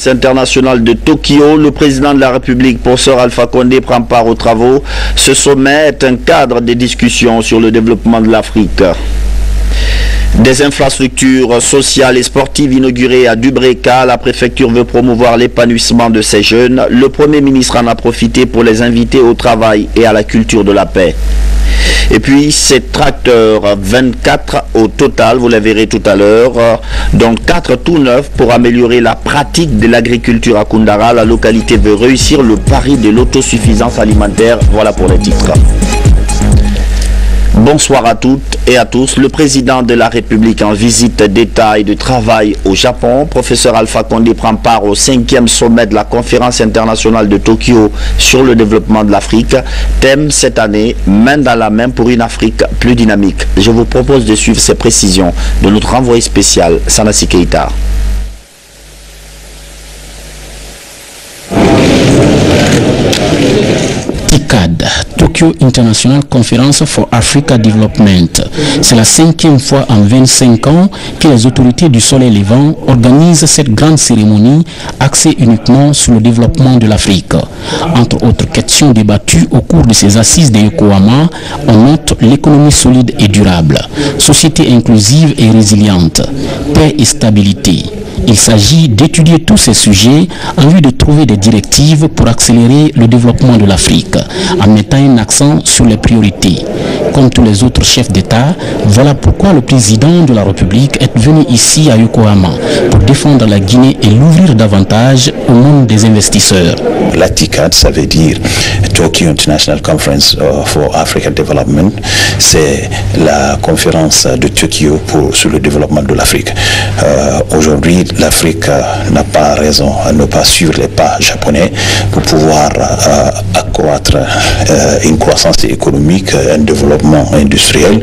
International de Tokyo, le président de la République, professeur Alpha Condé, prend part aux travaux. Ce sommet est un cadre de discussion sur le développement de l'Afrique. Des infrastructures sociales et sportives inaugurées à Dubreka, la préfecture veut promouvoir l'épanouissement de ces jeunes. Le Premier ministre en a profité pour les inviter au travail et à la culture de la paix. Et puis ces tracteurs 24 au total, vous les verrez tout à l'heure, dont 4 tout neufs pour améliorer la pratique de l'agriculture à Koundara. La localité veut réussir le pari de l'autosuffisance alimentaire. Voilà pour les titres. Bonsoir à toutes et à tous. Le président de la République en visite d'État et de travail au Japon, professeur Alpha Condé, prend part au 5e sommet de la conférence internationale de Tokyo sur le développement de l'Afrique. Thème cette année, main dans la main pour une Afrique plus dynamique. Je vous propose de suivre ces précisions de notre envoyé spécial, Sanasi Keita. TICAD, Tokyo International Conference for Africa Development. C'est la 5e fois en 25 ans que les autorités du Soleil Levant organisent cette grande cérémonie axée uniquement sur le développement de l'Afrique. Entre autres questions débattues au cours de ces assises de Yokohama, on note l'économie solide et durable, société inclusive et résiliente, paix et stabilité. Il s'agit d'étudier tous ces sujets en vue de trouver des directives pour accélérer le développement de l'Afrique, en mettant un accent sur les priorités. Comme tous les autres chefs d'État, voilà pourquoi le président de la République est venu ici à Yokohama pour défendre la Guinée et l'ouvrir davantage au monde des investisseurs. La TICAD, ça veut dire Tokyo International Conference for African Development. C'est la conférence de Tokyo sur le développement de l'Afrique. Aujourd'hui, l'Afrique n'a pas raison à ne pas suivre les pas japonais pour pouvoir accroître une croissance économique, un développement industriel,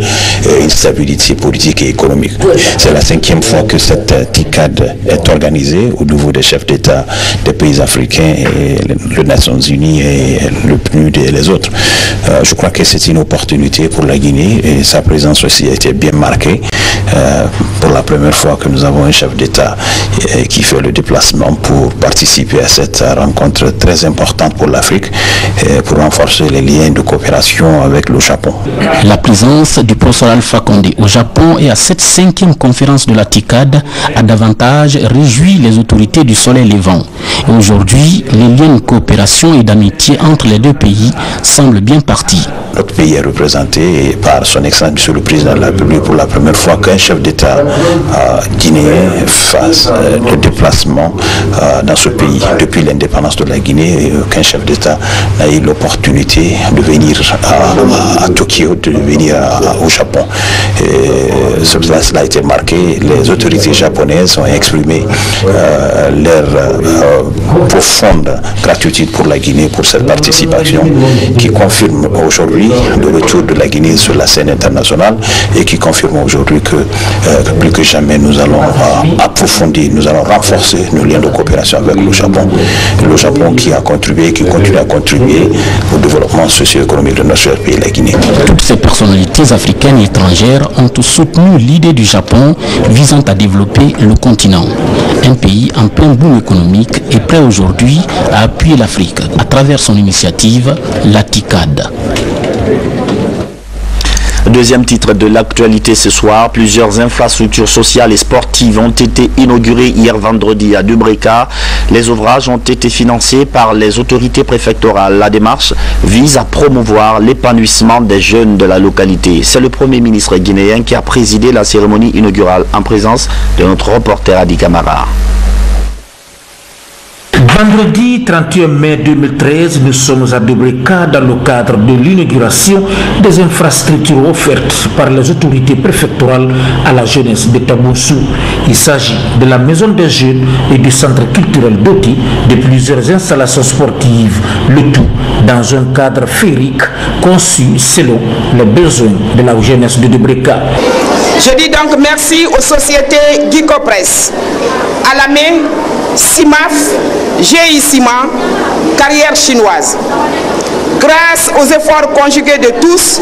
une stabilité politique et économique. C'est la 5e fois que cette TICAD est organisée au niveau des chefs d'État des pays africains et les Nations Unies et le PNUD et les autres. Je crois que c'est une opportunité pour la Guinée et sa présence aussi a été bien marquée. Pour la première fois que nous avons un chef d'État qui fait le déplacement pour participer à cette rencontre très importante pour l'Afrique et pour renforcer les liens de coopération avec le Japon. La présence du professeur Alpha Condé au Japon et à cette 5e conférence de la TICAD a davantage réjoui les autorités du Soleil Levant. Et aujourd'hui, les liens de coopération et d'amitié entre les deux pays semblent bien partis. Notre pays est représenté par son Excellence Monsieur le Président de la République pour la première fois qu'un chef d'État guinéen fasse le déplacement dans ce pays. Depuis l'indépendance de la Guinée, qu'un chef d'État n'a eu l'opportunité de venir à Tokyo, de venir au Japon. Et cela a été marqué. Les autorités japonaises ont exprimé leur profonde gratitude pour la Guinée pour cette participation qui confirme aujourd'hui le retour de la Guinée sur la scène internationale et qui confirme aujourd'hui que plus que jamais nous allons approfondir, nous allons renforcer nos liens de coopération avec le Japon. Le Japon qui a contribué, qui continue à contribuer au développement socio-économique de notre pays, la Guinée. Toutes ces personnalités africaines et étrangères ont soutenu l'idée du Japon visant à développer le continent. Un pays en plein boom économique est prêt aujourd'hui à appuyer l'Afrique à travers son initiative, la TICAD. Deuxième titre de l'actualité ce soir, plusieurs infrastructures sociales et sportives ont été inaugurées hier vendredi à Dubreka. Les ouvrages ont été financés par les autorités préfectorales. La démarche vise à promouvoir l'épanouissement des jeunes de la localité. C'est le Premier ministre guinéen qui a présidé la cérémonie inaugurale en présence de notre reporter Adi Camara. Vendredi 31 mai 2013, nous sommes à Dubreka dans le cadre de l'inauguration des infrastructures offertes par les autorités préfectorales à la jeunesse de Taboussou. Il s'agit de la maison des jeunes et du centre culturel doté de plusieurs installations sportives, le tout dans un cadre féerique conçu selon les besoins de la jeunesse de Dubreka. Je dis donc merci aux sociétés Guicopress, à la main CIMAF, GI Ciment, Carrière Chinoise. Grâce aux efforts conjugués de tous,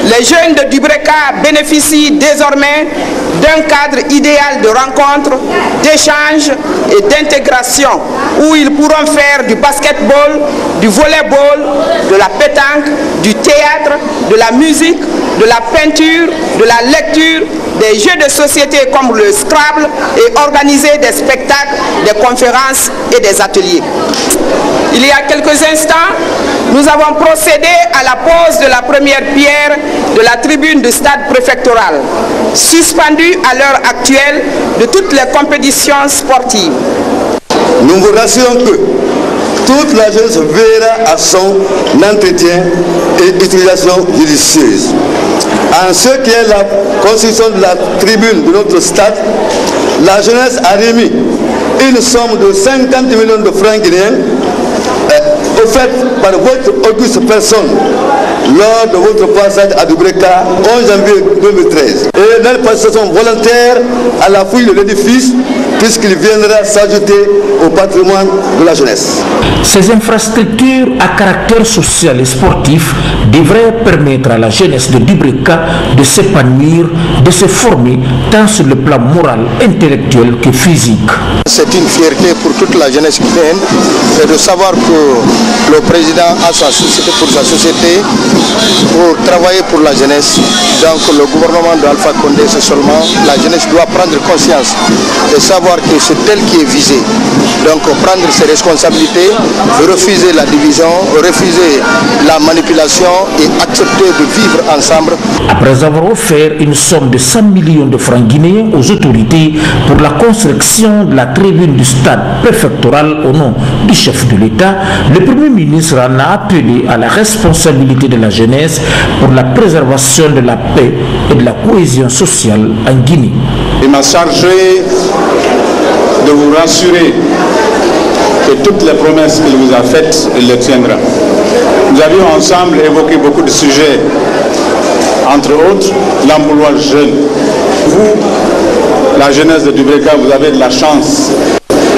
les jeunes de Dubreka bénéficient désormais d'un cadre idéal de rencontre, d'échange et d'intégration où ils pourront faire du basketball, du volleyball, de la pétanque, du théâtre, de la musique, de la peinture, de la lecture, des jeux de société comme le Scrabble et organiser des spectacles, des conférences et des ateliers. Il y a quelques instants, nous avons procédé à la pose de la première pierre de la tribune du stade préfectoral, suspendue à l'heure actuelle de toutes les compétitions sportives. Nous vous rassurons que toute la jeunesse verra à son entretien et utilisation judicieuse. En ce qui est la construction de la tribune de notre stade, la jeunesse a remis une somme de 50 millions de francs guinéens offerte par votre auguste personne lors de votre passage à Dubreka 11 janvier 2013. Et leur participation volontaire à la fouille de l'édifice, puisqu'il viendra s'ajouter au patrimoine de la jeunesse. Ces infrastructures à caractère social et sportif devraient permettre à la jeunesse de Dubreka de s'épanouir, de se former tant sur le plan moral, intellectuel que physique. C'est une fierté pour toute la jeunesse guinéenne de savoir que le président a sa société pour sa société, pour travailler pour la jeunesse. Donc le gouvernement d'Alpha Condé, c'est seulement la jeunesse doit prendre conscience et savoir que c'est elle qui est visée. Donc prendre ses responsabilités, refuser la division, refuser la manipulation et accepter de vivre ensemble. Après avoir offert une somme de 100 millions de francs guinéens aux autorités pour la construction de la tribune du stade préfectoral au nom du chef de l'État, le Premier ministre en a appelé à la responsabilité de la jeunesse pour la préservation de la paix et de la cohésion sociale en Guinée. Il m'a chargé de vous rassurer que toutes les promesses qu'il vous a faites, il les tiendra. Nous avions ensemble évoqué beaucoup de sujets, entre autres l'emploi jeune. Vous, la jeunesse de Dubreka, vous avez de la chance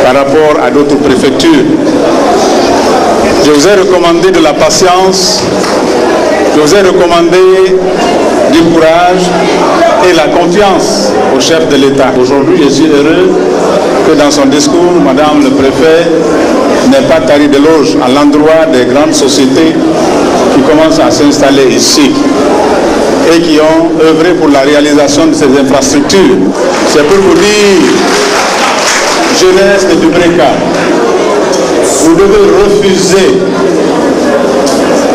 par rapport à d'autres préfectures. Je vous ai recommandé de la patience, je vous ai recommandé du courage et la confiance au chef de l'État. Aujourd'hui, je suis heureux que dans son discours, Madame le Préfet n'ait pas tari d'éloge à l'endroit des grandes sociétés qui commencent à s'installer ici et qui ont œuvré pour la réalisation de ces infrastructures. C'est pour vous dire, jeunesse de Dubreka, vous devez refuser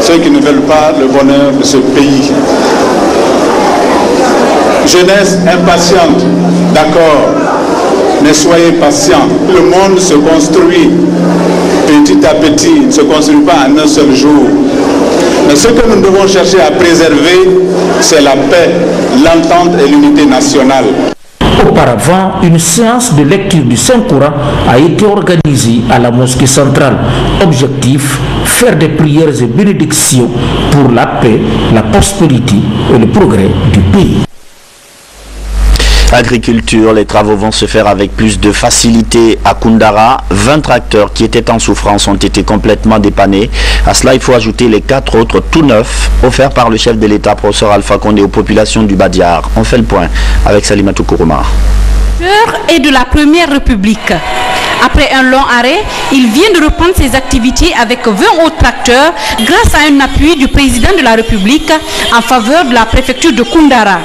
ceux qui ne veulent pas le bonheur de ce pays. Jeunesse impatiente, d'accord, mais soyez patients. Le monde se construit petit à petit, il ne se construit pas en un seul jour. Mais ce que nous devons chercher à préserver, c'est la paix, l'entente et l'unité nationale. Auparavant, une séance de lecture du Saint-Coran a été organisée à la mosquée centrale. Objectif, faire des prières et bénédictions pour la paix, la prospérité et le progrès du pays. Agriculture, les travaux vont se faire avec plus de facilité à Koundara. 20 tracteurs qui étaient en souffrance ont été complètement dépannés. À cela, il faut ajouter les 4 autres tout neufs offerts par le chef de l'État, professeur Alpha Condé, aux populations du Badiar. On fait le point avec Salimatou Kourouma. Et de la Première République. Après un long arrêt, il vient de reprendre ses activités avec 20 autres tracteurs grâce à un appui du président de la République en faveur de la préfecture de Koundara.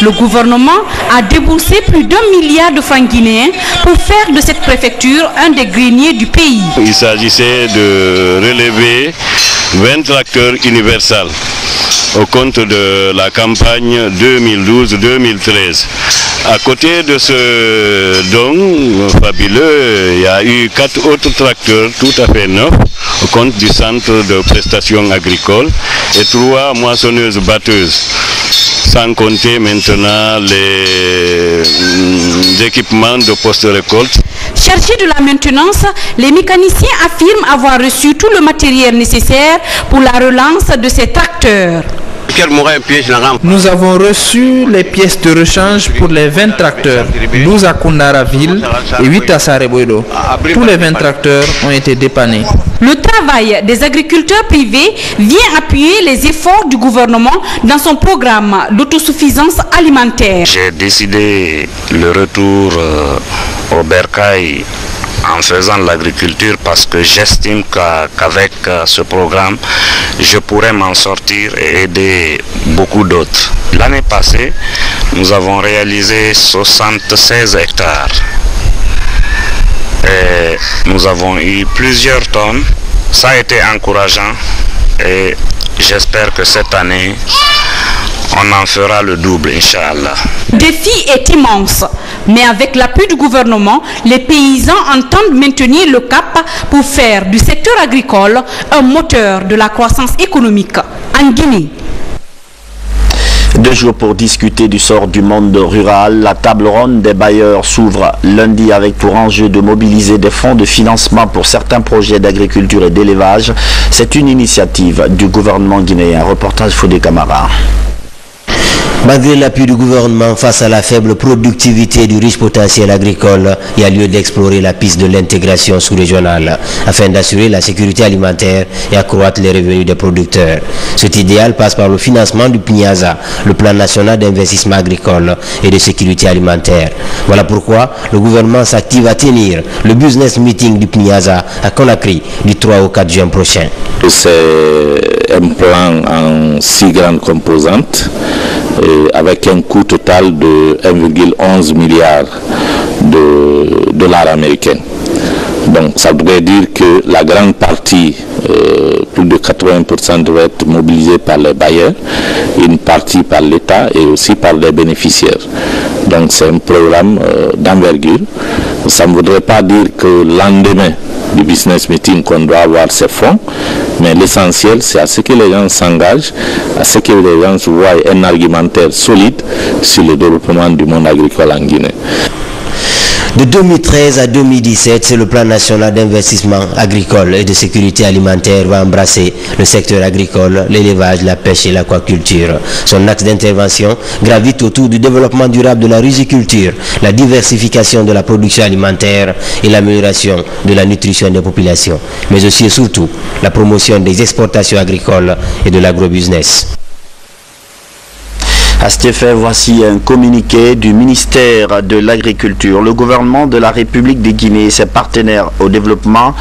Le gouvernement a déboursé plus d'1 milliard de francs guinéens pour faire de cette préfecture un des greniers du pays. Il s'agissait de relever 20 tracteurs universels au compte de la campagne 2012-2013. À côté de ce don fabuleux, il y a eu 4 autres tracteurs tout à fait neufs au compte du centre de prestations agricoles et 3 moissonneuses batteuses. Sans compter maintenant les équipements de post-récolte. Chargés de la maintenance, les mécaniciens affirment avoir reçu tout le matériel nécessaire pour la relance de ces tracteurs. Nous avons reçu les pièces de rechange pour les 20 tracteurs, 12 à Koundaraville et 8 à Sareboido. Tous les 20 tracteurs ont été dépannés. Le travail des agriculteurs privés vient appuyer les efforts du gouvernement dans son programme d'autosuffisance alimentaire. J'ai décidé le retour au bercail en faisant l'agriculture parce que j'estime qu'avec ce programme, je pourrais m'en sortir et aider beaucoup d'autres. L'année passée, nous avons réalisé 76 hectares. Et nous avons eu plusieurs tonnes. Ça a été encourageant et j'espère que cette année, on en fera le double, Inch'Allah. Le défi est immense, mais avec l'appui du gouvernement, les paysans entendent maintenir le cap pour faire du secteur agricole un moteur de la croissance économique en Guinée. 2 jours pour discuter du sort du monde rural. La table ronde des bailleurs s'ouvre lundi avec pour enjeu de mobiliser des fonds de financement pour certains projets d'agriculture et d'élevage. C'est une initiative du gouvernement guinéen. Reportage Fodé Camara. Malgré l'appui du gouvernement face à la faible productivité du riche potentiel agricole, il y a lieu d'explorer la piste de l'intégration sous-régionale afin d'assurer la sécurité alimentaire et accroître les revenus des producteurs. Cet idéal passe par le financement du PNIASA, le plan national d'investissement agricole et de sécurité alimentaire. Voilà pourquoi le gouvernement s'active à tenir le business meeting du PNIASA à Conakry du 3 au 4 juin prochain. C'est un plan en 6 grandes composantes avec un coût total de 1,11 milliard de dollars américains. Donc ça voudrait dire que la grande partie, plus de 80% devrait être mobilisée par les bailleurs, une partie par l'État et aussi par les bénéficiaires. Donc c'est un programme d'envergure. Ça ne voudrait pas dire que le lendemain du business meeting qu'on doit avoir ces fonds, mais l'essentiel c'est à ce que les gens s'engagent, à ce que les gens voient un argumentaire solide sur le développement du monde agricole en Guinée. De 2013 à 2017, c'est le plan national d'investissement agricole et de sécurité alimentaire va embrasser le secteur agricole, l'élevage, la pêche et l'aquaculture. Son axe d'intervention gravite autour du développement durable de la riziculture, la diversification de la production alimentaire et l'amélioration de la nutrition des populations, mais aussi et surtout la promotion des exportations agricoles et de l'agrobusiness. À cet effet, voici un communiqué du ministère de l'Agriculture. Le gouvernement de la République de Guinée et ses partenaires au développement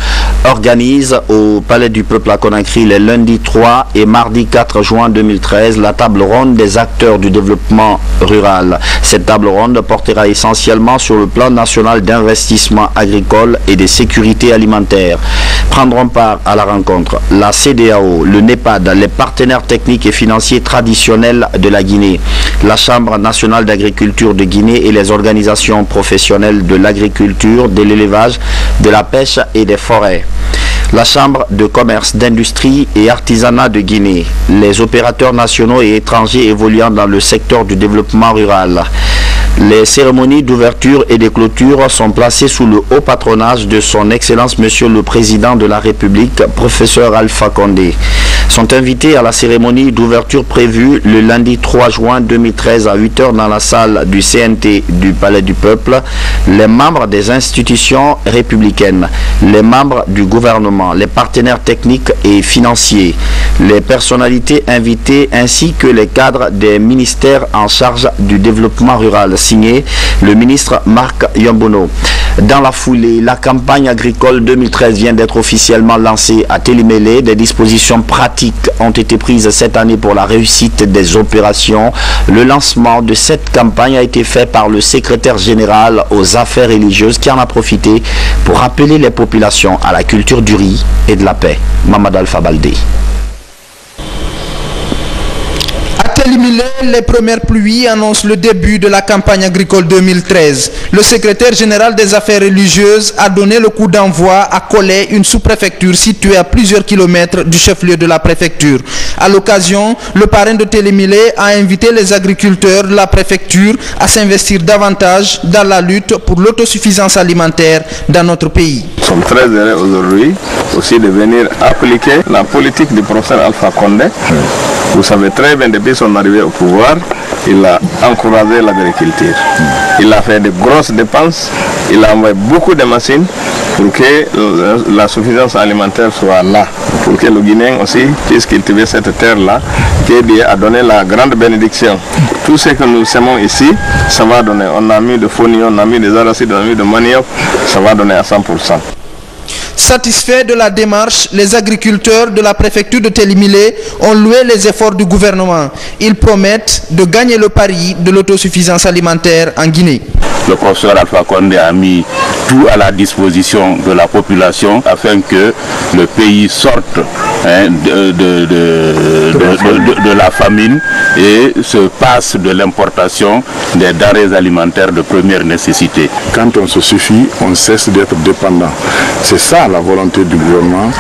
organisent au Palais du Peuple à Conakry les lundis 3 et mardi 4 juin 2013 la table ronde des acteurs du développement rural. Cette table ronde portera essentiellement sur le plan national d'investissement agricole et de sécurité alimentaire. Prendront part à la rencontre la CEDEAO, le NEPAD, les partenaires techniques et financiers traditionnels de la Guinée, la Chambre nationale d'agriculture de Guinée et les organisations professionnelles de l'agriculture, de l'élevage, de la pêche et des forêts, la Chambre de commerce, d'industrie et artisanat de Guinée, les opérateurs nationaux et étrangers évoluant dans le secteur du développement rural. Les cérémonies d'ouverture et de clôture sont placées sous le haut patronage de son Excellence Monsieur le Président de la République, Professeur Alpha Condé. Sont invités à la cérémonie d'ouverture prévue le lundi 3 juin 2013 à 8 h dans la salle du CNT du Palais du Peuple, les membres des institutions républicaines, les membres du gouvernement, les partenaires techniques et financiers, les personnalités invitées ainsi que les cadres des ministères en charge du développement rural, signé le ministre Marc Yombono. Dans la foulée, la campagne agricole 2013 vient d'être officiellement lancée à Télémélé. Des dispositions pratiques ont été prises cette année pour la réussite des opérations. Le lancement de cette campagne a été fait par le secrétaire général aux affaires religieuses qui en a profité pour appeler les populations à la culture du riz et de la paix. Mamad Alpha Baldé. Télémélé, les premières pluies annoncent le début de la campagne agricole 2013. Le secrétaire général des affaires religieuses a donné le coup d'envoi à Kolé, une sous-préfecture située à plusieurs kilomètres du chef-lieu de la préfecture. À l'occasion, le parrain de Télémélé a invité les agriculteurs de la préfecture à s'investir davantage dans la lutte pour l'autosuffisance alimentaire dans notre pays. Nous sommes très heureux aujourd'hui aussi de venir appliquer la politique du professeur Alpha Condé Vous savez très bien, depuis son arrivée au pouvoir, il a encouragé l'agriculture. Il a fait de grosses dépenses, il a envoyé beaucoup de machines pour que la suffisance alimentaire soit là, pour que le Guinéen aussi puisse cultiver cette terre-là, que Dieu a donné la grande bénédiction. Tout ce que nous semons ici, ça va donner. On a mis de fonio, on a mis des arachides, on a mis de manioc, ça va donner à 100%. Satisfaits de la démarche, les agriculteurs de la préfecture de Télimilé ont loué les efforts du gouvernement. Ils promettent de gagner le pari de l'autosuffisance alimentaire en Guinée. Le professeur Alpha Condé a mis tout à la disposition de la population afin que le pays sorte de la famine et se passe de l'importation des denrées alimentaires de première nécessité. Quand on se suffit, on cesse d'être dépendant. C'est ça la volonté du gouvernement,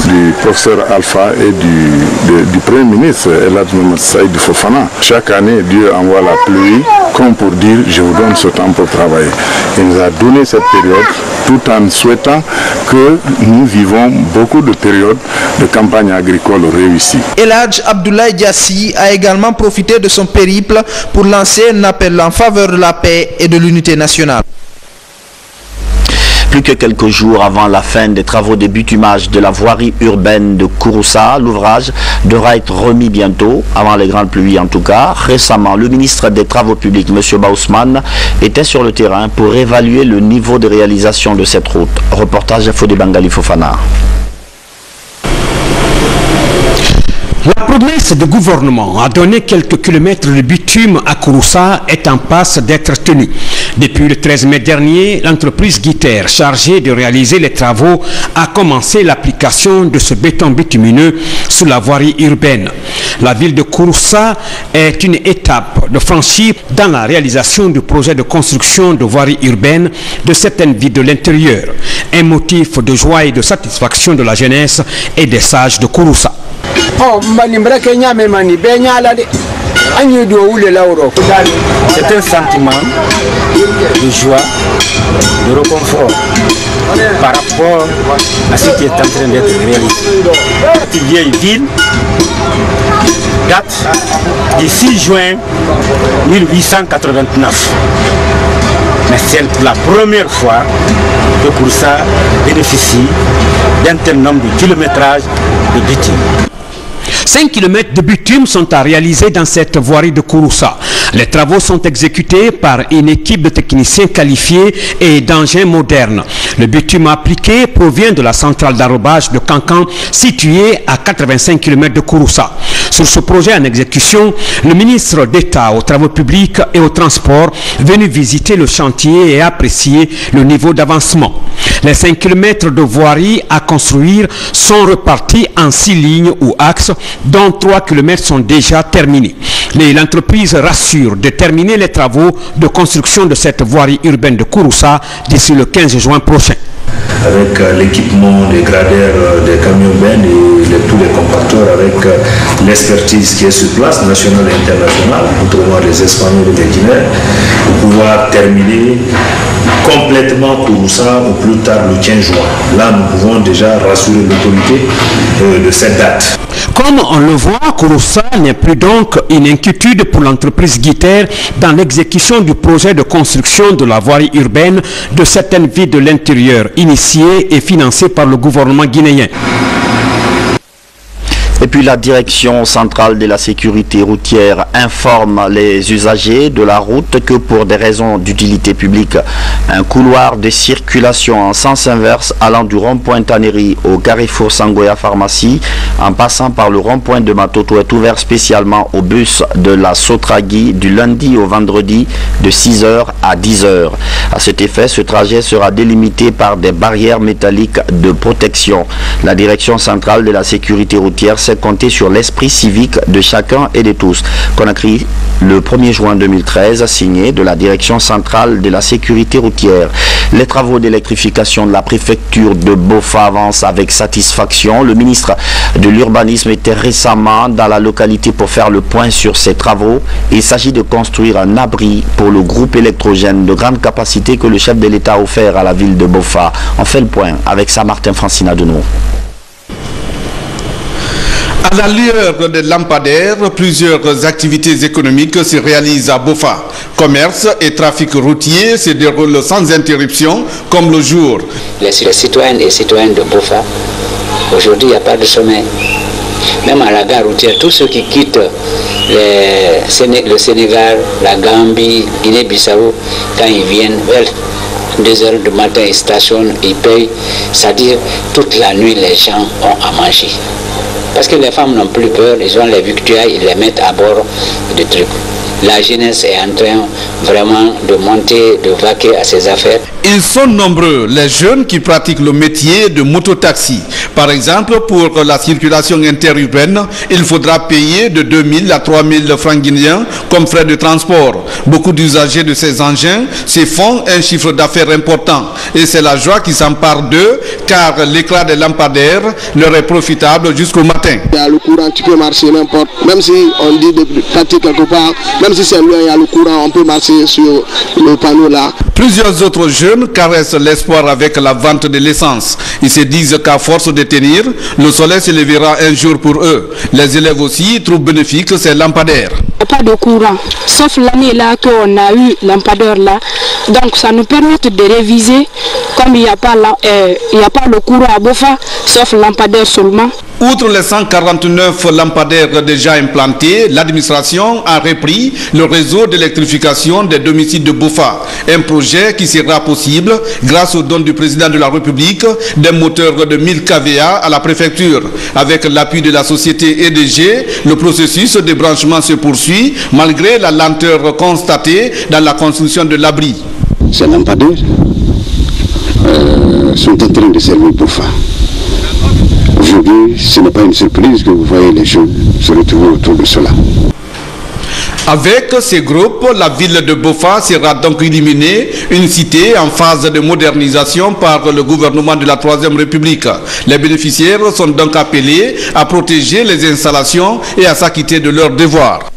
du professeur Alpha et du Premier ministre El Hadji Mohamed Saïd Fofana. Chaque année, Dieu envoie la pluie comme pour dire « je vous donne ce temps pour travailler ». Il nous a donné cette période tout en souhaitant que nous vivons beaucoup de périodes de campagne agricole réussie. El Hadj Abdoulaye Diassi a également profité de son périple pour lancer un appel en faveur de la paix et de l'unité nationale. Plus que quelques jours avant la fin des travaux de bitumage de la voirie urbaine de Kouroussa, l'ouvrage devra être remis bientôt, avant les grandes pluies en tout cas. Récemment, le ministre des Travaux publics, M. Baousman, était sur le terrain pour évaluer le niveau de réalisation de cette route. Reportage Fodé Bangali Fofana. La promesse du gouvernement a donné quelques kilomètres de bitume à Kouroussa est en passe d'être tenue. Depuis le 13 mai dernier, l'entreprise Guiter, chargée de réaliser les travaux, a commencé l'application de ce béton bitumineux sur la voirie urbaine. La ville de Kouroussa est une étape de franchir dans la réalisation du projet de construction de voirie urbaine de certaines villes de l'intérieur. Un motif de joie et de satisfaction de la jeunesse et des sages de Kouroussa. C'est un sentiment de joie, de réconfort par rapport à ce qui est en train d'être réalisé. Cette vieille ville date du 6 juin 1889. Mais c'est la première fois que Kouroussa bénéficie d'un tel nombre de kilométrages de bitume. 5 km de bitume sont à réaliser dans cette voirie de Kouroussa. Les travaux sont exécutés par une équipe de techniciens qualifiés et d'engins modernes. Le bitume appliqué provient de la centrale d'arrobage de Cancan située à 85 km de Kouroussa. Sur ce projet en exécution, le ministre d'État aux Travaux publics et aux Transports venu visiter le chantier et apprécier le niveau d'avancement. Les 5 km de voirie à construire sont repartis en 6 lignes ou axes, dont 3 km sont déjà terminés. L'entreprise rassure de terminer les travaux de construction de cette voirie urbaine de Kouroussa d'ici le 15 juin prochain. Avec l'équipement des gradeurs des camions bennes et tous les compacteurs, avec l'expertise qui est sur place, nationale et internationale, autrement les Espagnols et les Guinéens, pour pouvoir terminer complètement Kouroussa au plus tard le 15 juin. Là, nous pouvons déjà rassurer l'autorité de cette date. Comme on le voit, Kouroussa n'est plus donc une inquiétude pour l'entreprise Guiter dans l'exécution du projet de construction de la voirie urbaine de certaines villes de l'intérieur, initié et financé par le gouvernement guinéen. Et puis la direction centrale de la sécurité routière informe les usagers de la route que pour des raisons d'utilité publique, un couloir de circulation en sens inverse allant du rond-point Taneri au carrefour Sangoya Pharmacie en passant par le rond-point de Matoto est ouvert spécialement aux bus de la Sotragui du lundi au vendredi de 6h à 10h. À cet effet, ce trajet sera délimité par des barrières métalliques de protection. La direction centrale de la sécurité routière s'est compter sur l'esprit civique de chacun et de tous. Conakry, le 1er juin 2013, signé de la direction centrale de la sécurité routière. Les travaux d'électrification de la préfecture de Bofa avancent avec satisfaction. Le ministre de l'Urbanisme était récemment dans la localité pour faire le point sur ces travaux. Il s'agit de construire un abri pour le groupe électrogène de grande capacité que le chef de l'État a offert à la ville de Bofa. On fait le point avec Saint-Martin Francina de nous. À la lueur des lampadaires, plusieurs activités économiques se réalisent à Bofa. Commerce et trafic routier se déroulent sans interruption, comme le jour. Les citoyennes et citoyens de Bofa, aujourd'hui, il n'y a pas de sommeil. Même à la gare routière, tous ceux qui quittent le Sénégal, la Gambie, Guinée-Bissau, quand ils viennent vers 2 heures du matin, ils stationnent, ils payent. C'est-à-dire, toute la nuit, les gens ont à manger. Parce que les femmes n'ont plus peur, ils ont les victuailles, ils les mettent à bord du truc. La jeunesse est en train vraiment de monter, de vaquer à ses affaires. Ils sont nombreux, les jeunes qui pratiquent le métier de mototaxi. Par exemple, pour la circulation interurbaine, il faudra payer de 2000 à 3000 francs guinéens comme frais de transport. Beaucoup d'usagers de ces engins se font un chiffre d'affaires important. Et c'est la joie qui s'empare d'eux, car l'éclat des lampadaires leur est profitable jusqu'au matin. Il y a le courant, tu peux marcher n'importe, même si on dit de partir quelque part, même si c'est loin, il y a le courant, on peut marcher sur le panneau là. Plusieurs autres jeunes caressent l'espoir avec la vente de l'essence. Ils se disent qu'à force de tenir, le soleil se lèvera un jour pour eux. Les élèves aussi trouvent bénéfique ces lampadaires. Il n'y a pas de courant, sauf l'année là qu'on a eu lampadaire là. Donc ça nous permet de réviser, comme il n'y a pas le courant à Bofa, sauf lampadaire seulement. Outre les 149 lampadaires déjà implantés, l'administration a repris le réseau d'électrification des domiciles de Bofa. Un projet qui sera possible grâce au don du président de la République d'un moteur de 1000 kVA à la préfecture. Avec l'appui de la société EDG, le processus de branchement se poursuit malgré la lenteur constatée dans la construction de l'abri. Ces lampadaires sont en train de servir Bofa. Aujourd'hui, ce n'est pas une surprise que vous voyez les jeunes se retrouver autour de cela. Avec ces groupes, la ville de Bofa sera donc illuminée, une cité en phase de modernisation par le gouvernement de la Troisième République. Les bénéficiaires sont donc appelés à protéger les installations et à s'acquitter de leurs devoirs.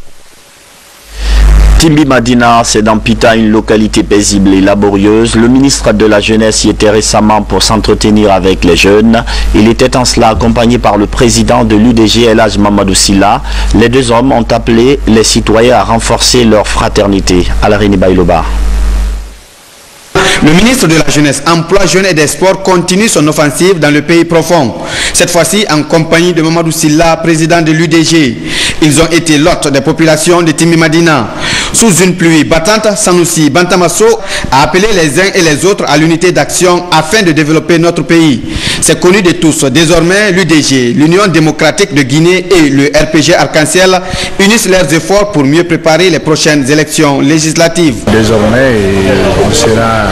Timbi Madina, c'est dans Pita, une localité paisible et laborieuse. Le ministre de la Jeunesse y était récemment pour s'entretenir avec les jeunes. Il était en cela accompagné par le président de l'UDG, El Hadj Mamadou Silla. Les deux hommes ont appelé les citoyens à renforcer leur fraternité. Alarini Bailoba. Le ministre de la Jeunesse, Emploi, Jeunes et des Sports continue son offensive dans le pays profond. Cette fois-ci en compagnie de Mamadou Silla, président de l'UDG. Ils ont été l'hôte des populations de Timbi Madina. Sous une pluie battante, Sanoussi Bantamasso a appelé les uns et les autres à l'unité d'action afin de développer notre pays. C'est connu de tous. Désormais, l'UDG, l'Union démocratique de Guinée et le RPG Arc-en-Ciel unissent leurs efforts pour mieux préparer les prochaines élections législatives. Désormais, on sera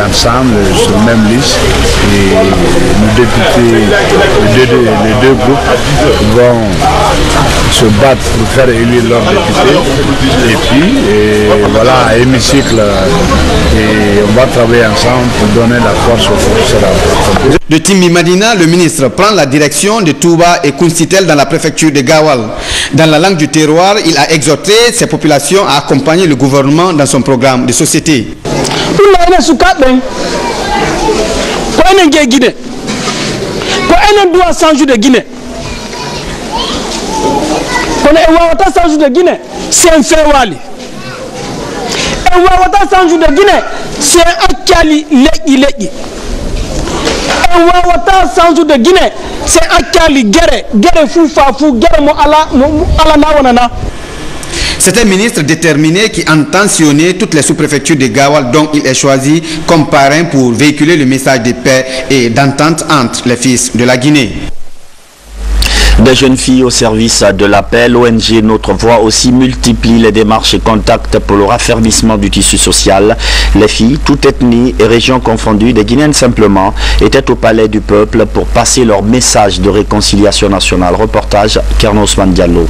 ensemble sur la même liste et nos députés, les deux groupes vont se battre pour faire élire leurs députés et puis voilà, hémicycle et on va travailler ensemble pour donner la force aux forces. De Timbi Madina, le ministre prend la direction de Touba et Kunsitel dans la préfecture de Gawal. Dans la langue du terroir, il a exhorté ses populations à accompagner le gouvernement dans son programme de société. C'est un féwali. Et Wawata Sanjou de Guinée, c'est un Kali Leki. Et Wawata Sanjou de Guinée, c'est un Kali Guerre Fou, Guerre Mo ala Nawanana. C'est un ministre déterminé qui entend sillonner toutes les sous-préfectures de Gawal dont il est choisi comme parrain pour véhiculer le message de paix et d'entente entre les fils de la Guinée. Des jeunes filles au service de la paix, l'ONG Notre Voix aussi multiplie les démarches et contacts pour le raffermissement du tissu social. Les filles, toutes ethnies et régions confondues, des Guinéennes simplement, étaient au Palais du Peuple pour passer leur message de réconciliation nationale. Reportage Kerno Ousmane Diallo.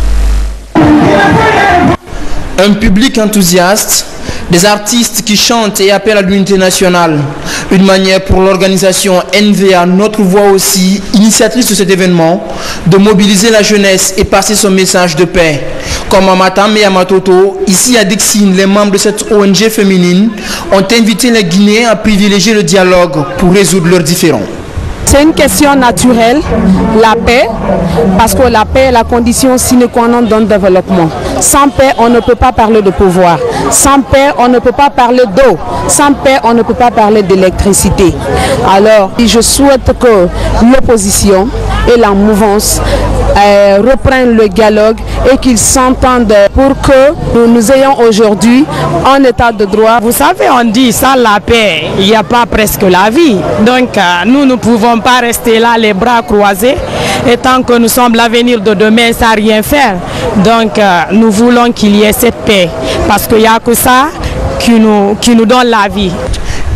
Un public enthousiaste, des artistes qui chantent et appellent à l'unité nationale. Une manière pour l'organisation NVA Notre Voix aussi, initiatrice de cet événement, de mobiliser la jeunesse et passer son message de paix. Comme à Matam et à Matoto, ici à Dixine, les membres de cette ONG féminine ont invité les Guinéens à privilégier le dialogue pour résoudre leurs différends. C'est une question naturelle, la paix, parce que la paix est la condition sine qua non d'un développement. Sans paix, on ne peut pas parler de pouvoir. Sans paix, on ne peut pas parler d'eau. Sans paix, on ne peut pas parler d'électricité. Alors, je souhaite que l'opposition et la mouvance reprennent le dialogue et qu'ils s'entendent pour que nous ayons aujourd'hui un état de droit. Vous savez, on dit sans la paix, il n'y a pas presque la vie. Donc nous ne pouvons pas rester là les bras croisés et tant que nous sommes l'avenir de demain sans rien faire. Donc nous voulons qu'il y ait cette paix parce qu'il n'y a que ça qui nous donne la vie.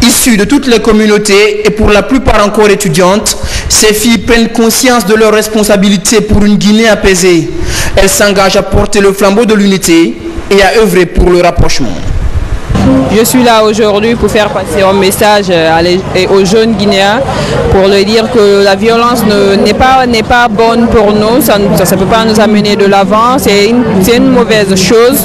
Issues de toutes les communautés et pour la plupart encore étudiantes, ces filles prennent conscience de leurs responsabilités pour une Guinée apaisée. Elles s'engagent à porter le flambeau de l'unité et à œuvrer pour le rapprochement. Je suis là aujourd'hui pour faire passer un message aux jeunes Guinéens pour leur dire que la violence n'est pas bonne pour nous, ça ne peut pas nous amener de l'avant, c'est une mauvaise chose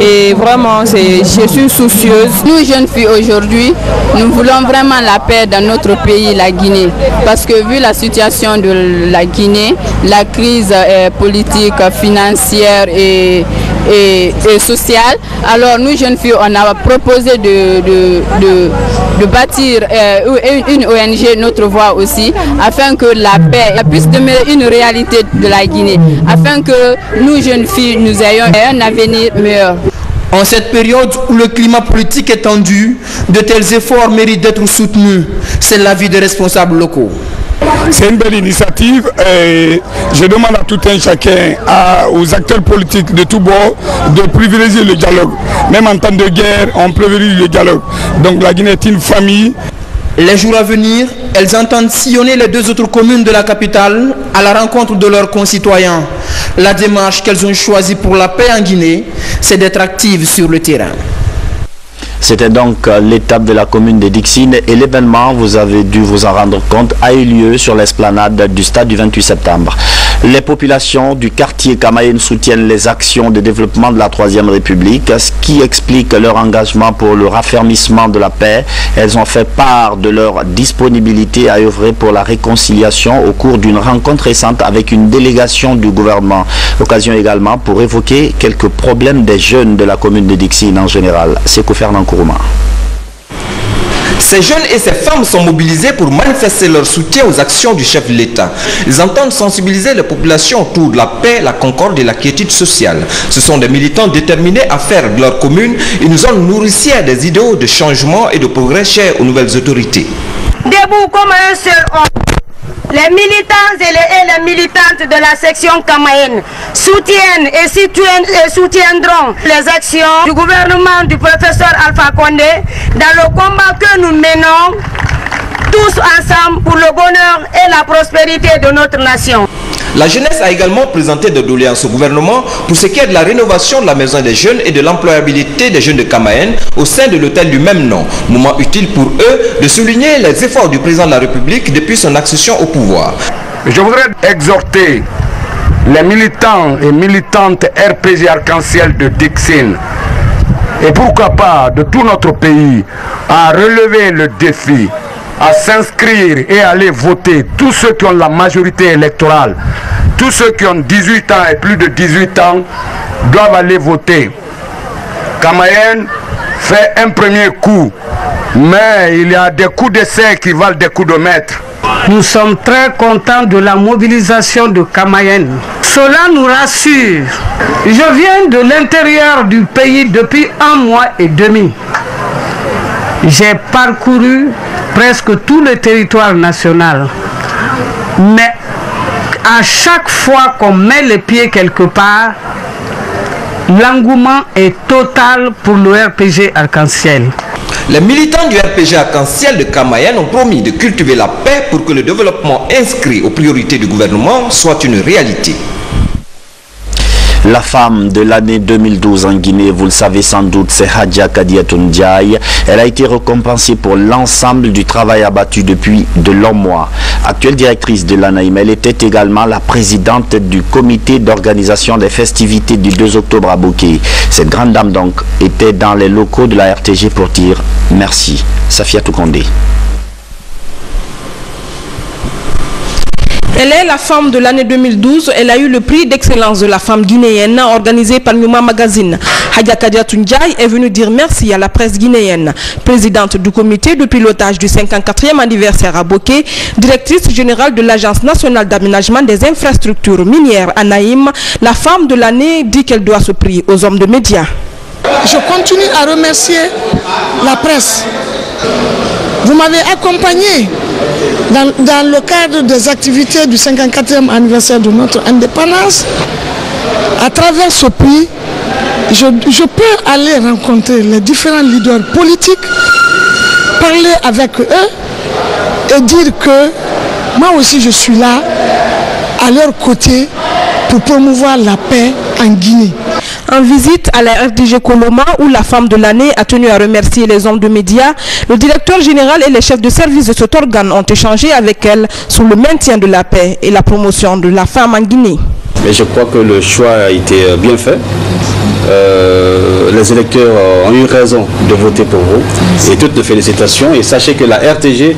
et vraiment je suis soucieuse. Nous jeunes filles aujourd'hui, nous voulons vraiment la paix dans notre pays, la Guinée, parce que vu la situation de la Guinée, la crise politique, financière et sociale, alors nous jeunes filles on a proposé de bâtir une ONG, notre voix aussi, afin que la paix puisse demeurer une réalité de la Guinée, afin que nous jeunes filles nous ayons un avenir meilleur. En cette période où le climat politique est tendu, de tels efforts méritent d'être soutenus. C'est l'avis des responsables locaux. C'est une belle initiative et je demande à tout un chacun, aux acteurs politiques de tous bords, de privilégier le dialogue. Même en temps de guerre, on privilégie le dialogue. Donc la Guinée est une famille. Les jours à venir, elles entendent sillonner les deux autres communes de la capitale à la rencontre de leurs concitoyens. La démarche qu'elles ont choisie pour la paix en Guinée, c'est d'être actives sur le terrain. C'était donc l'étape de la commune de Dixine et l'événement, vous avez dû vous en rendre compte, a eu lieu sur l'esplanade du stade du 28 septembre. Les populations du quartier Kamayen soutiennent les actions de développement de la Troisième République, ce qui explique leur engagement pour le raffermissement de la paix. Elles ont fait part de leur disponibilité à œuvrer pour la réconciliation au cours d'une rencontre récente avec une délégation du gouvernement. Occasion également pour évoquer quelques problèmes des jeunes de la commune de Dixine en général. C'est Fernand Kourouma. Ces jeunes et ces femmes sont mobilisés pour manifester leur soutien aux actions du chef de l'État. Ils entendent sensibiliser les populations autour de la paix, la concorde et la quiétude sociale. Ce sont des militants déterminés à faire de leur commune une zone nourricière des idéaux de changement et de progrès chers aux nouvelles autorités. Debout comme un seul homme, les militants et les militantes de la section Kamayen soutiennent et soutiendront les actions du gouvernement du professeur Alpha Condé dans le combat que nous menons tous ensemble pour le bonheur et la prospérité de notre nation. La jeunesse a également présenté des doléances au gouvernement pour ce qui est de la rénovation de la maison des jeunes et de l'employabilité des jeunes de Kamayen au sein de l'hôtel du même nom. Moment utile pour eux de souligner les efforts du président de la République depuis son accession au pouvoir. Je voudrais exhorter les militants et militantes RPG Arc-en-Ciel de Dixine et pourquoi pas de tout notre pays à relever le défi, à s'inscrire et aller voter. Tous ceux qui ont la majorité électorale, tous ceux qui ont 18 ans et plus de 18 ans doivent aller voter. Kamayen fait un premier coup, mais il y a des coups d'essai qui valent des coups de maître. Nous sommes très contents de la mobilisation de Kamayen. Cela nous rassure. Je viens de l'intérieur du pays depuis 1 mois et demi. J'ai parcouru presque tout le territoire national. Mais à chaque fois qu'on met les pieds quelque part, l'engouement est total pour le RPG Arc-en-Ciel. Les militants du RPG Arc-en-Ciel de Kamayen ont promis de cultiver la paix pour que le développement inscrit aux priorités du gouvernement soit une réalité. La femme de l'année 2012 en Guinée, vous le savez sans doute, c'est Hadja Kadiatou Ndiaye. Elle a été récompensée pour l'ensemble du travail abattu depuis de longs mois. Actuelle directrice de l'ANAIM, elle était également la présidente du comité d'organisation des festivités du 2 octobre à Bouquet. Cette grande dame donc était dans les locaux de la RTG pour dire merci. Safia Toukondé. Elle est la femme de l'année 2012. Elle a eu le prix d'excellence de la femme guinéenne organisé par Numa Magazine. Hadja Kadiatou Ndiaye est venue dire merci à la presse guinéenne. Présidente du comité de pilotage du 54e anniversaire à Boké, directrice générale de l'Agence nationale d'aménagement des infrastructures minières à Naïm, la femme de l'année dit qu'elle doit ce prix aux hommes de médias. Je continue à remercier la presse. Vous m'avez accompagné dans le cadre des activités du 54e anniversaire de notre indépendance. À travers ce prix, je peux aller rencontrer les différents leaders politiques, parler avec eux et dire que moi aussi je suis là à leur côté pour promouvoir la paix en Guinée. En visite à la RDG Coloma, où la femme de l'année a tenu à remercier les hommes de médias, le directeur général et les chefs de service de cet organe ont échangé avec elle sur le maintien de la paix et la promotion de la femme en Guinée. Mais je crois que le choix a été bien fait. Les électeurs ont eu raison de voter pour vous. Et toutes les félicitations. Et sachez que la RTG,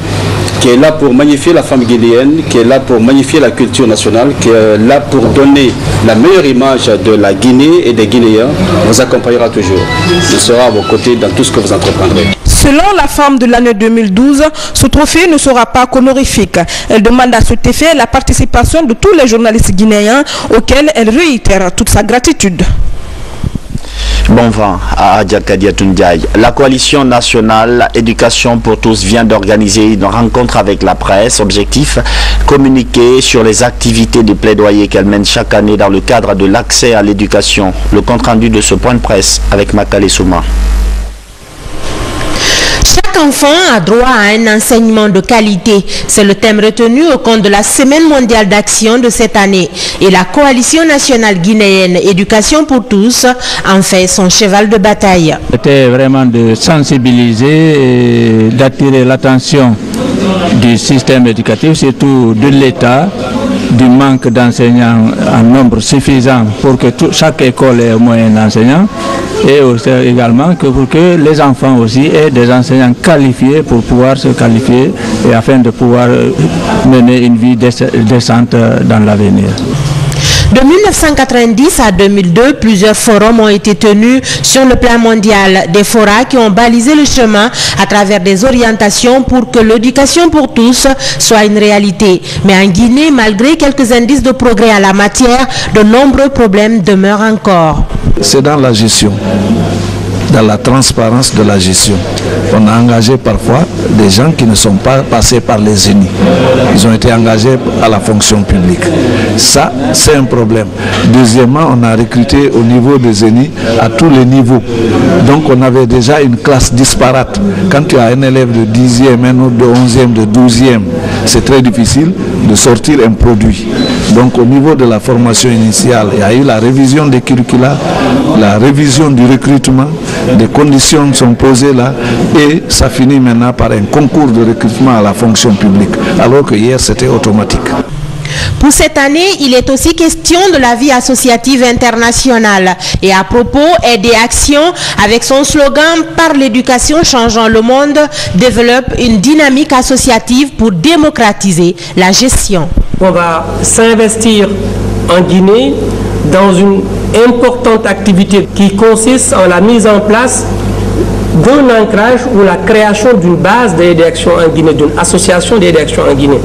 qui est là pour magnifier la femme guinéenne, qui est là pour magnifier la culture nationale, qui est là pour donner la meilleure image de la Guinée et des Guinéens, vous accompagnera toujours. Il sera à vos côtés dans tout ce que vous entreprendrez. Selon la femme de l'année 2012, ce trophée ne sera pas qu'honorifique. Elle demande à cet effet la participation de tous les journalistes guinéens auxquels elle réitère toute sa gratitude. Bon vent à Hadja Kadiatou Ndiaye. La coalition nationale Éducation pour tous vient d'organiser une rencontre avec la presse. Objectif, communiquer sur les activités de plaidoyer qu'elle mène chaque année dans le cadre de l'accès à l'éducation. Le compte-rendu de ce point de presse avec Makale Souma. Chaque enfant a droit à un enseignement de qualité. C'est le thème retenu au compte de la Semaine mondiale d'action de cette année. Et la Coalition nationale guinéenne Éducation pour tous en fait son cheval de bataille. C'était vraiment de sensibiliser et d'attirer l'attention du système éducatif, surtout de l'État, du manque d'enseignants en nombre suffisant pour que chaque école ait au moins un enseignant, et aussi également pour que les enfants aussi aient des enseignants qualifiés pour pouvoir se qualifier et afin de pouvoir mener une vie décente dans l'avenir. De 1990 à 2002, plusieurs forums ont été tenus sur le plan mondial. Des forats qui ont balisé le chemin à travers des orientations pour que l'éducation pour tous soit une réalité. Mais en Guinée, malgré quelques indices de progrès en la matière, de nombreux problèmes demeurent encore. C'est dans la gestion, dans la transparence de la gestion. On a engagé parfois des gens qui ne sont pas passés par les génies. Ils ont été engagés à la fonction publique. Ça, c'est un problème. Deuxièmement, on a recruté au niveau des génies à tous les niveaux. Donc on avait déjà une classe disparate. Quand tu as un élève de 10e, un autre de 11e, de 12e, c'est très difficile de sortir un produit. Donc au niveau de la formation initiale, il y a eu la révision des curricula, la révision du recrutement, des conditions sont posées là et ça finit maintenant par un concours de recrutement à la fonction publique, alors que hier c'était automatique. Pour cette année, il est aussi question de la vie associative internationale. Et à propos, Aider Action, avec son slogan « Par l'éducation changeant le monde », développe une dynamique associative pour démocratiser la gestion. On va s'investir en Guinée dans une importante activité qui consiste en la mise en place d'un ancrage ou la création d'une base d'Aider Action en Guinée, d'une association d'Aider Action en Guinée.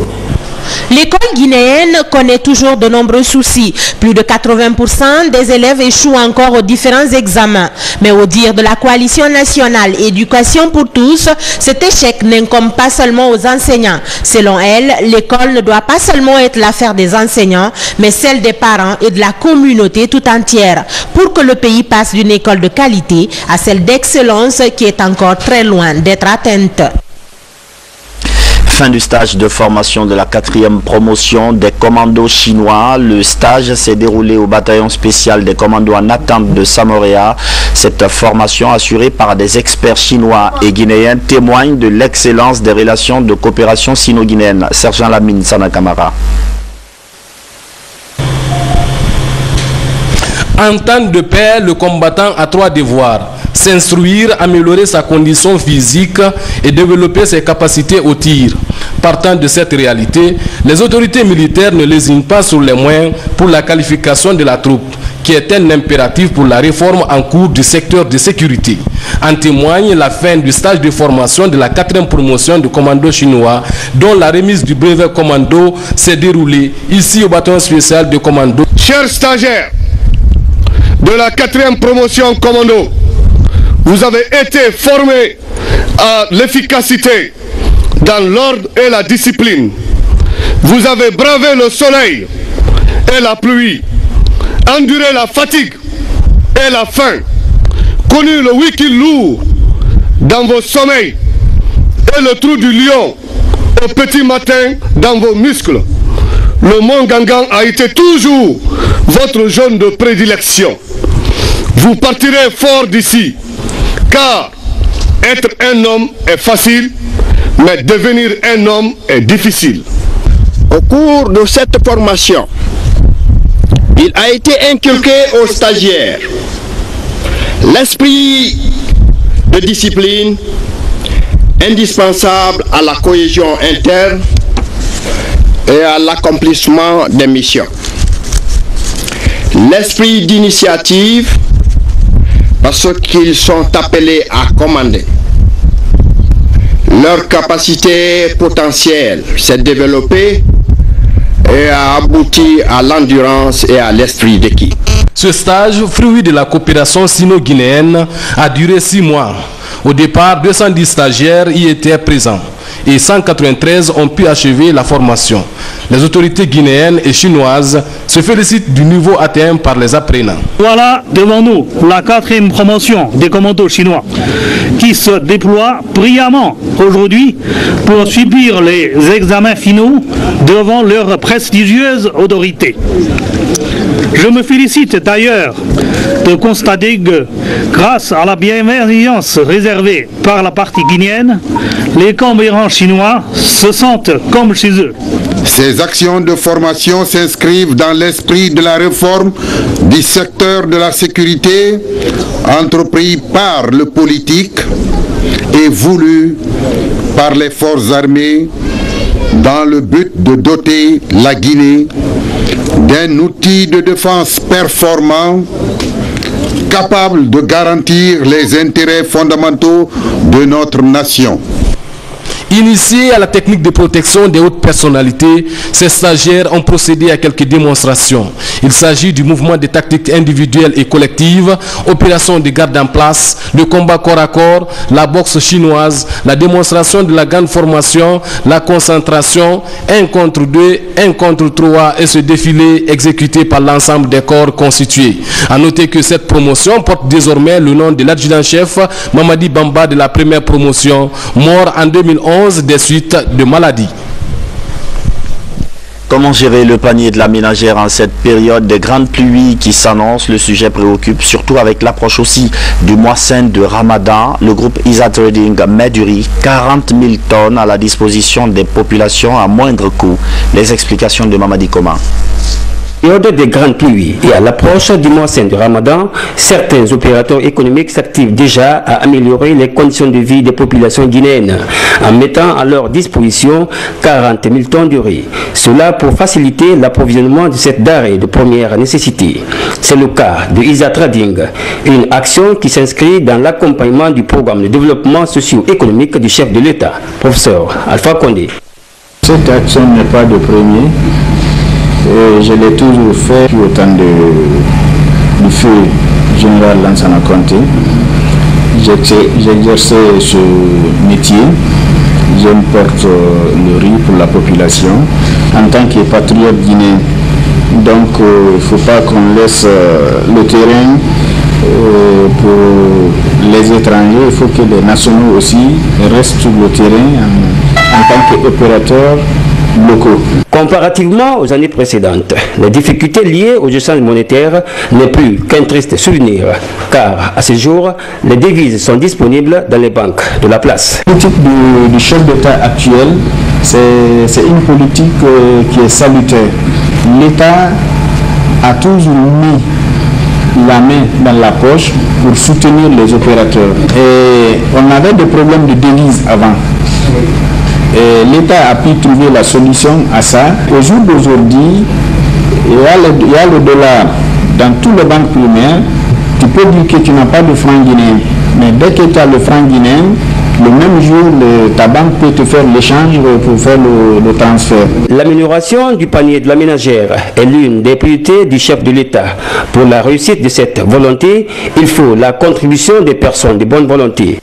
L'école guinéenne connaît toujours de nombreux soucis. Plus de 80% des élèves échouent encore aux différents examens. Mais au dire de la Coalition nationale Éducation pour tous, cet échec n'incombe pas seulement aux enseignants. Selon elle, l'école ne doit pas seulement être l'affaire des enseignants, mais celle des parents et de la communauté tout entière, pour que le pays passe d'une école de qualité à celle d'excellence qui est encore très loin d'être atteinte. Fin du stage de formation de la 4e promotion des commandos chinois. Le stage s'est déroulé au bataillon spécial des commandos en attente de Samoréa. Cette formation assurée par des experts chinois et guinéens témoigne de l'excellence des relations de coopération sino-guinéenne. Sergent Lamine Sanakamara. En temps de paix, le combattant a 3 devoirs: s'instruire, améliorer sa condition physique et développer ses capacités au tir. Partant de cette réalité, les autorités militaires ne lésinent pas sur les moyens pour la qualification de la troupe, qui est un impératif pour la réforme en cours du secteur de sécurité. En témoigne la fin du stage de formation de la 4e promotion du commando chinois, dont la remise du brevet commando s'est déroulée ici au bataillon spécial de commando. Chers stagiaires de la 4e promotion commando, vous avez été formés à l'efficacité dans l'ordre et la discipline. Vous avez bravé le soleil et la pluie, enduré la fatigue et la faim, connu le week-end lourd dans vos sommeils et le trou du lion au petit matin dans vos muscles. Le Mont Gangan a été toujours votre zone de prédilection. Vous partirez fort d'ici, car être un homme est facile, mais devenir un homme est difficile. Au cours de cette formation, il a été inculqué aux stagiaires l'esprit de discipline indispensable à la cohésion interne et à l'accomplissement des missions. L'esprit d'initiative parce qu'ils sont appelés à commander. Leur capacité potentielle s'est développée et a abouti à l'endurance et à l'esprit d'équipe. Ce stage, fruit de la coopération sino-guinéenne, a duré 6 mois. Au départ, 210 stagiaires y étaient présents et 193 ont pu achever la formation. Les autorités guinéennes et chinoises se félicitent du niveau atteint par les apprenants. Voilà devant nous la 4e promotion des commandos chinois qui se déploie brillamment aujourd'hui pour subir les examens finaux devant leur prestigieuse autorité. Je me félicite d'ailleurs de constater que, grâce à la bienveillance réservée par la partie guinéenne, les combattants chinois se sentent comme chez eux. Ces actions de formation s'inscrivent dans l'esprit de la réforme du secteur de la sécurité entrepris par le politique et voulu par les forces armées dans le but de doter la Guinée d'un outil de défense performant capable de garantir les intérêts fondamentaux de notre nation. Initiés à la technique de protection des hautes personnalités, ces stagiaires ont procédé à quelques démonstrations. Il s'agit du mouvement de tactiques individuelles et collectives, opération de garde en place, le combat corps à corps, la boxe chinoise, la démonstration de la grande formation, la concentration, 1 contre 2, 1 contre 3 et ce défilé exécuté par l'ensemble des corps constitués. A noter que cette promotion porte désormais le nom de l'adjudant-chef Mamadi Bamba de la 1re promotion, mort en 2011 des suites de maladies. Comment gérer le panier de la ménagère en cette période de grandes pluies qui s'annonce? Le sujet préoccupe surtout avec l'approche aussi du mois saint de Ramadan. Le groupe Isa Trading met du riz, 40 000 tonnes à la disposition des populations à moindre coût. Les explications de Mamadi Koma. Période de grandes pluies et à l'approche du mois saint de Ramadan, certains opérateurs économiques s'activent déjà à améliorer les conditions de vie des populations guinéennes en mettant à leur disposition 40 000 tonnes de riz. Cela pour faciliter l'approvisionnement de cette denrée de première nécessité. C'est le cas de Isa Trading, une action qui s'inscrit dans l'accompagnement du programme de développement socio-économique du chef de l'État, professeur Alpha Condé. Cette action n'est pas de premier. Et je l'ai toujours fait au temps du feu général Lansana Conté. J'exerçais ce métier, j'importe le riz pour la population en tant que patriote guinéen. Donc il ne faut pas qu'on laisse le terrain pour les étrangers, il faut que les nationaux aussi restent sur le terrain en tant qu'opérateurs locaux. Comparativement aux années précédentes, les difficultés liées aux échanges monétaires n'est plus qu'un triste souvenir, car à ce jour, les devises sont disponibles dans les banques de la place. La politique du chef d'État actuel, c'est une politique qui est salutaire. L'État a toujours mis la main dans la poche pour soutenir les opérateurs. Et on avait des problèmes de devises avant. l'État a pu trouver la solution à ça. Au jour d'aujourd'hui, il y a le dollar dans tous les banques primaires. Tu peux dire que tu n'as pas de franc guinéen, mais dès que tu as le franc guinéen, le même jour, ta banque peut te faire l'échange pour faire le transfert. L'amélioration du panier de la ménagère est l'une des priorités du chef de l'État. Pour la réussite de cette volonté, il faut la contribution des personnes de bonne volonté.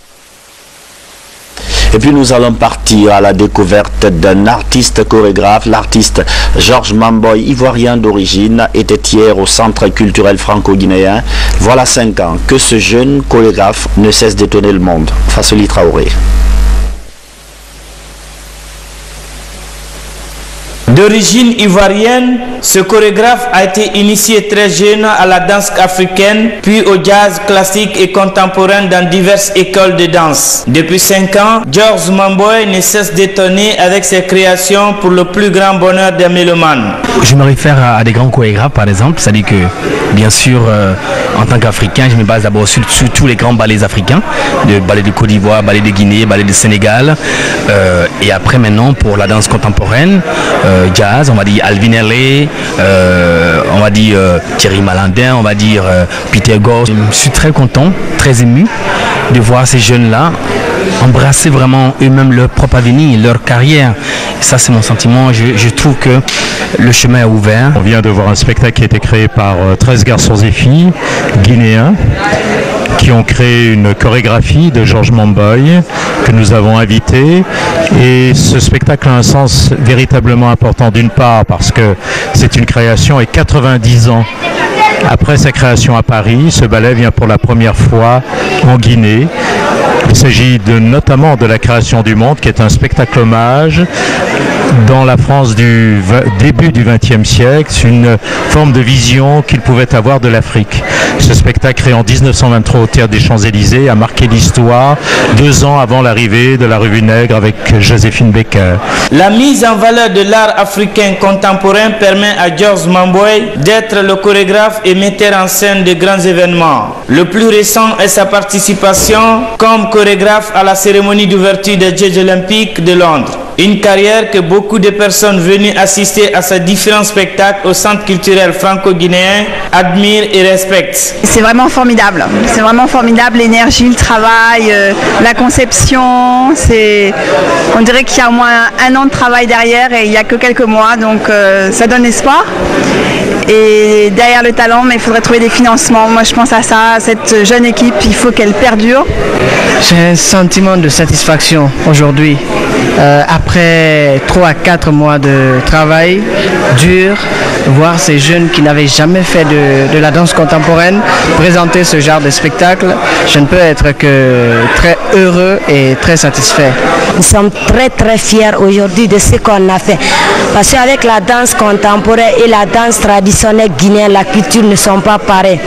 Et puis nous allons partir à la découverte d'un artiste chorégraphe. L'artiste Georges Mamboy, ivoirien d'origine, était hier au Centre culturel franco-guinéen. Voilà 5 ans que ce jeune chorégraphe ne cesse d'étonner le monde. Fasseli Traoré. D'origine ivoirienne, ce chorégraphe a été initié très jeune à la danse africaine, puis au jazz classique et contemporain dans diverses écoles de danse. Depuis 5 ans, Georges Mamboy ne cesse d'étonner avec ses créations pour le plus grand bonheur des mélomanes. Je me réfère à des grands chorégraphes par exemple, c'est-à-dire que bien sûr en tant qu'Africain, je me base d'abord sur tous les grands ballets africains, le ballet de Côte d'Ivoire, ballet de Guinée, ballet de Sénégal, et après maintenant pour la danse contemporaine, jazz, on va dire Alvin Ailey, on va dire Thierry Malandin, on va dire Peter Gors. Je suis très content, très ému de voir ces jeunes-là embrasser vraiment eux-mêmes leur propre avenir, leur carrière. Et ça, c'est mon sentiment. Je trouve que le chemin est ouvert. On vient de voir un spectacle qui a été créé par 13 garçons et filles guinéens qui ont créé une chorégraphie de Georges Mamboy que nous avons invité. Et ce spectacle a un sens véritablement important, d'une part parce que c'est une création et 90 ans après sa création à Paris, ce ballet vient pour la première fois en Guinée. Il s'agit notamment de la création du monde, qui est un spectacle hommage dans la France du début du XXe siècle, une forme de vision qu'il pouvait avoir de l'Afrique. Ce spectacle créé en 1923 au Théâtre des Champs-Élysées a marqué l'histoire 2 ans avant l'arrivée de la Revue Nègre avec Joséphine Baker. La mise en valeur de l'art africain contemporain permet à Georges Mamboy d'être le chorégraphe et metteur en scène de grands événements. Le plus récent est sa participation comme chorégraphe à la cérémonie d'ouverture des Jeux olympiques de Londres. Une carrière que beaucoup de personnes venues assister à ces différents spectacles au Centre culturel franco-guinéen admirent et respectent. C'est vraiment formidable. C'est vraiment formidable, l'énergie, le travail, la conception. On dirait qu'il y a au moins 1 an de travail derrière et il n'y a que quelques mois, donc ça donne espoir. Et derrière le talent, mais il faudrait trouver des financements. Moi, je pense à ça, à cette jeune équipe, il faut qu'elle perdure. J'ai un sentiment de satisfaction aujourd'hui. Après 3 à 4 mois de travail dur, voir ces jeunes qui n'avaient jamais fait de la danse contemporaine présenter ce genre de spectacle, je ne peux être que très heureux et très satisfait. Nous sommes très fiers aujourd'hui de ce qu'on a fait. Parce qu'avec la danse contemporaine et la danse traditionnelle guinéenne, la culture ne sont pas pareilles.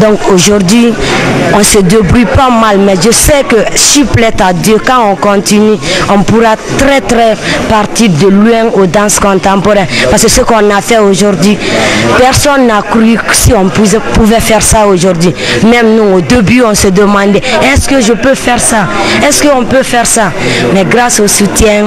Donc aujourd'hui, on se débrouille pas mal, mais je sais que si plaît à Dieu, quand on continue, on pourra très partir de loin aux danses contemporaines. Parce que ce qu'on a fait aujourd'hui, personne n'a cru si on pouvait faire ça aujourd'hui. Même nous, au début, on se demandait, est-ce que je peux faire ça? Est-ce qu'on peut faire ça? Mais grâce au soutien,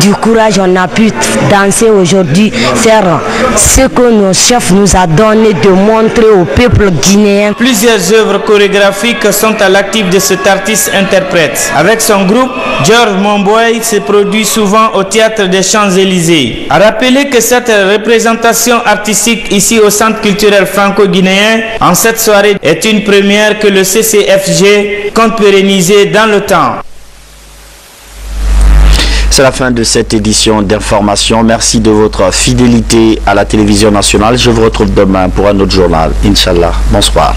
du courage, on a pu danser aujourd'hui, faire ce que nos chefs nous ont donné de montrer au peuple guinéen. Plusieurs œuvres chorégraphiques sont à l'actif de cet artiste-interprète. Avec son groupe, Georges Mamboy se produit souvent au Théâtre des Champs-Élysées. À rappeler que cette représentation artistique ici au Centre culturel franco-guinéen, en cette soirée, est une première que le CCFG compte pérenniser dans le temps. C'est la fin de cette édition d'information. Merci de votre fidélité à la télévision nationale. Je vous retrouve demain pour un autre journal. Inch'Allah. Bonsoir.